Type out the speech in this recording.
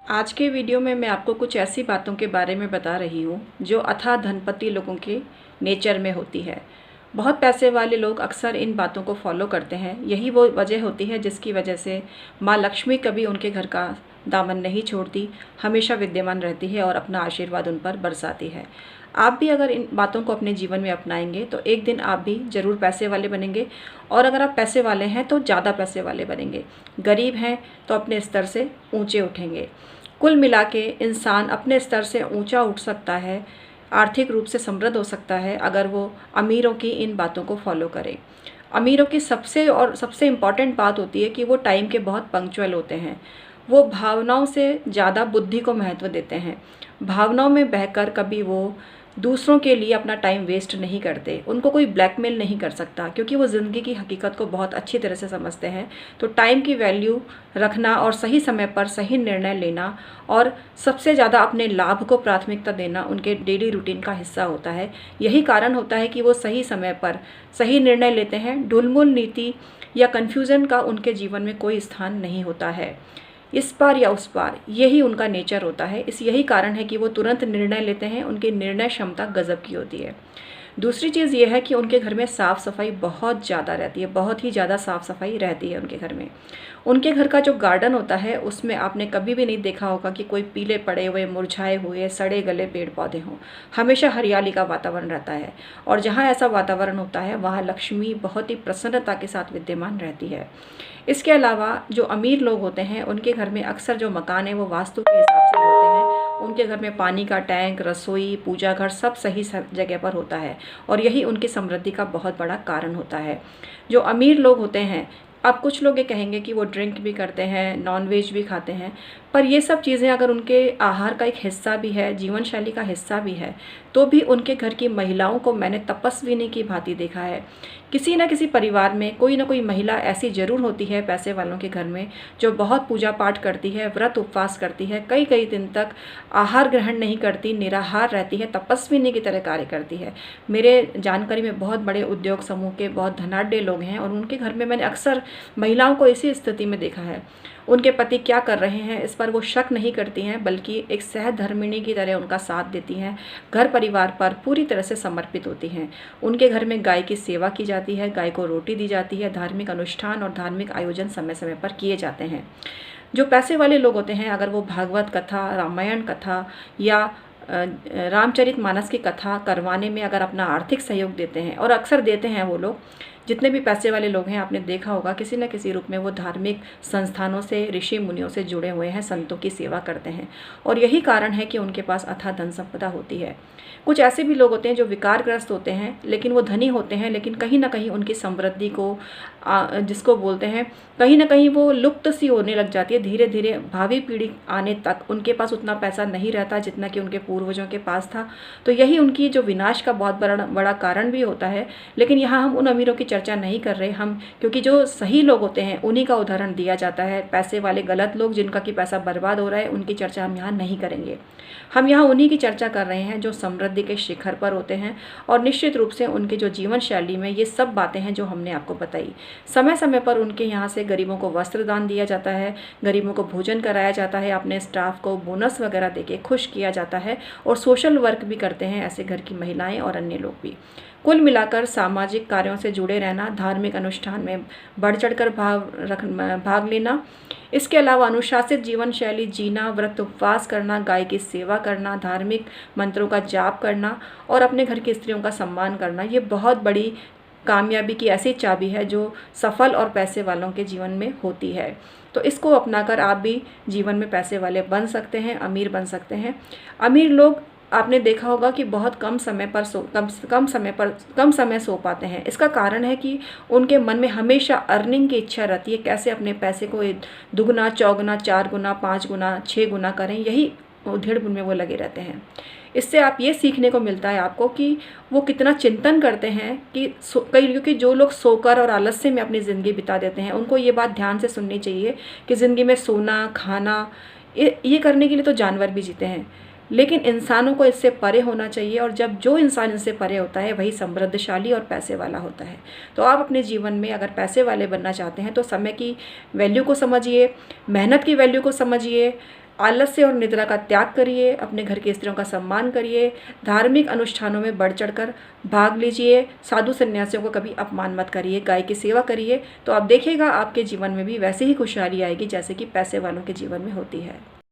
आज के वीडियो में मैं आपको कुछ ऐसी बातों के बारे में बता रही हूँ जो अथाह धनपति लोगों के नेचर में होती है। बहुत पैसे वाले लोग अक्सर इन बातों को फॉलो करते हैं। यही वो वजह होती है जिसकी वजह से माँ लक्ष्मी कभी उनके घर का दामन नहीं छोड़ती, हमेशा विद्यमान रहती है और अपना आशीर्वाद उन पर बरसाती है। आप भी अगर इन बातों को अपने जीवन में अपनाएंगे तो एक दिन आप भी ज़रूर पैसे वाले बनेंगे। और अगर आप पैसे वाले हैं तो ज़्यादा पैसे वाले बनेंगे। गरीब हैं तो अपने स्तर से ऊंचे उठेंगे। कुल मिला के इंसान अपने स्तर से ऊंचा उठ सकता है, आर्थिक रूप से समृद्ध हो सकता है अगर वो अमीरों की इन बातों को फॉलो करे। अमीरों की सबसे इम्पॉर्टेंट बात होती है कि वो टाइम के बहुत पंक्चुअल होते हैं। वो भावनाओं से ज़्यादा बुद्धि को महत्व देते हैं। भावनाओं में बहकर कभी वो दूसरों के लिए अपना टाइम वेस्ट नहीं करते। उनको कोई ब्लैकमेल नहीं कर सकता क्योंकि वो ज़िंदगी की हकीकत को बहुत अच्छी तरह से समझते हैं। तो टाइम की वैल्यू रखना और सही समय पर सही निर्णय लेना और सबसे ज़्यादा अपने लाभ को प्राथमिकता देना उनके डेली रूटीन का हिस्सा होता है। यही कारण होता है कि वो सही समय पर सही निर्णय लेते हैं। ढुलमुल नीति या कन्फ्यूज़न का उनके जीवन में कोई स्थान नहीं होता है। इस पार या उस पार, यही उनका नेचर होता है। यही कारण है कि वो तुरंत निर्णय लेते हैं। उनकी निर्णय क्षमता गजब की होती है। दूसरी चीज़ ये है कि उनके घर में साफ़ सफाई बहुत ज़्यादा रहती है, बहुत ही ज़्यादा साफ़ सफाई रहती है उनके घर में। उनके घर का जो गार्डन होता है उसमें आपने कभी भी नहीं देखा होगा कि कोई पीले पड़े हुए, मुरझाए हुए, सड़े गले पेड़ पौधे हों। हमेशा हरियाली का वातावरण रहता है और जहाँ ऐसा वातावरण होता है वहाँ लक्ष्मी बहुत ही प्रसन्नता के साथ विद्यमान रहती है। इसके अलावा जो अमीर लोग होते हैं उनके घर में अक्सर जो मकान है वो वास्तु के हिसाब से होते हैं। उनके घर में पानी का टैंक, रसोई, पूजा घर सब सही जगह पर होता है और यही उनकी समृद्धि का बहुत बड़ा कारण होता है। जो अमीर लोग होते हैं, अब कुछ लोग ये कहेंगे कि वो ड्रिंक भी करते हैं, नॉनवेज भी खाते हैं, पर ये सब चीज़ें अगर उनके आहार का एक हिस्सा भी है, जीवन शैली का हिस्सा भी है, तो भी उनके घर की महिलाओं को मैंने तपस्विनी की भांति देखा है। किसी न किसी परिवार में कोई ना कोई महिला ऐसी ज़रूर होती है पैसे वालों के घर में जो बहुत पूजा पाठ करती है, व्रत उपवास करती है, कई कई दिन तक आहार ग्रहण नहीं करती, निराहार रहती है, तपस्विनी की तरह कार्य करती है। मेरे जानकारी में बहुत बड़े उद्योग समूह के बहुत धनाढ्य लोग हैं और उनके घर में मैंने अक्सर महिलाओं को इसी स्थिति में देखा है। उनके पति क्या कर रहे हैं इस पर वो शक नहीं करती हैं, बल्कि एक सहधर्मिणी की तरह उनका साथ देती हैं, घर परिवार पर पूरी तरह से समर्पित होती हैं। उनके घर में गाय की सेवा की जाती है, गाय को रोटी दी जाती है, धार्मिक अनुष्ठान और धार्मिक आयोजन समय समय पर किए जाते हैं। जो पैसे वाले लोग होते हैं, अगर वो भागवत कथा, रामायण कथा या रामचरितमानस की कथा करवाने में अगर अपना आर्थिक सहयोग देते हैं, और अक्सर देते हैं वो लोग, जितने भी पैसे वाले लोग हैं आपने देखा होगा किसी न किसी रूप में वो धार्मिक संस्थानों से, ऋषि मुनियों से जुड़े हुए हैं, संतों की सेवा करते हैं और यही कारण है कि उनके पास अथाह धन संपदा होती है। कुछ ऐसे भी लोग होते हैं जो विकारग्रस्त होते हैं, लेकिन वो धनी होते हैं, लेकिन कहीं ना कहीं उनकी समृद्धि को जिसको बोलते हैं, कहीं ना कहीं वो लुप्त सी होने लग जाती है। धीरे धीरे भावी पीढ़ी आने तक उनके पास उतना पैसा नहीं रहता जितना कि उनके पूर्वजों के पास था। तो यही उनकी जो विनाश का बहुत बड़ा कारण भी होता है। लेकिन यहाँ हम उन अमीरों की चर्चा नहीं कर रहे हम, क्योंकि जो सही लोग होते हैं उन्हीं का उदाहरण दिया जाता है। पैसे वाले गलत लोग जिनका कि पैसा बर्बाद हो रहा है उनकी चर्चा हम यहाँ नहीं करेंगे। हम यहाँ उन्हीं की चर्चा कर रहे हैं जो समृद्धि के शिखर पर होते हैं और निश्चित रूप से उनके जो जीवन शैली में ये सब बातें हैं जो हमने आपको बताई। समय समय पर उनके यहाँ से गरीबों को वस्त्र दान दिया जाता है, गरीबों को भोजन कराया जाता है, अपने स्टाफ को बोनस वगैरह देके खुश किया जाता है और सोशल वर्क भी करते हैं ऐसे घर की महिलाएं और अन्य लोग भी। कुल मिलाकर सामाजिक कार्यों से जुड़े रहना, धार्मिक अनुष्ठान में बढ़ चढ़कर भाग लेना, इसके अलावा अनुशासित जीवन शैली जीना, व्रत उपवास करना, गाय की सेवा करना, धार्मिक मंत्रों का जाप करना और अपने घर की स्त्रियों का सम्मान करना, ये बहुत बड़ी कामयाबी की ऐसी चाबी है जो सफल और पैसे वालों के जीवन में होती है। तो इसको अपनाकर आप भी जीवन में पैसे वाले बन सकते हैं, अमीर बन सकते हैं। अमीर लोग आपने देखा होगा कि बहुत कम समय सो पाते हैं। इसका कारण है कि उनके मन में हमेशा अर्निंग की इच्छा रहती है, कैसे अपने पैसे को दुगना, चौगुना, 4 गुना, 5 गुना, 6 गुना करें, यही उधेड़-बुन में वो लगे रहते हैं। इससे आप ये सीखने को मिलता है आपको कि वो कितना चिंतन करते हैं कि क्योंकि जो लोग सोकर और आलस्य में अपनी ज़िंदगी बिता देते हैं उनको ये बात ध्यान से सुननी चाहिए कि ज़िंदगी में सोना, खाना, ये करने के लिए तो जानवर भी जीते हैं, लेकिन इंसानों को इससे परे होना चाहिए। और जब जो इंसान इससे परे होता है वही समृद्धशाली और पैसे वाला होता है। तो आप अपने जीवन में अगर पैसे वाले बनना चाहते हैं तो समय की वैल्यू को समझिए, मेहनत की वैल्यू को समझिए, आलस्य और निद्रा का त्याग करिए, अपने घर की स्त्रियों का सम्मान करिए, धार्मिक अनुष्ठानों में बढ़ चढ़कर भाग लीजिए, साधु सन्यासियों को कभी अपमान मत करिए, गाय की सेवा करिए, तो आप देखिएगा आपके जीवन में भी वैसे ही खुशहाली आएगी जैसे कि पैसे वालों के जीवन में होती है।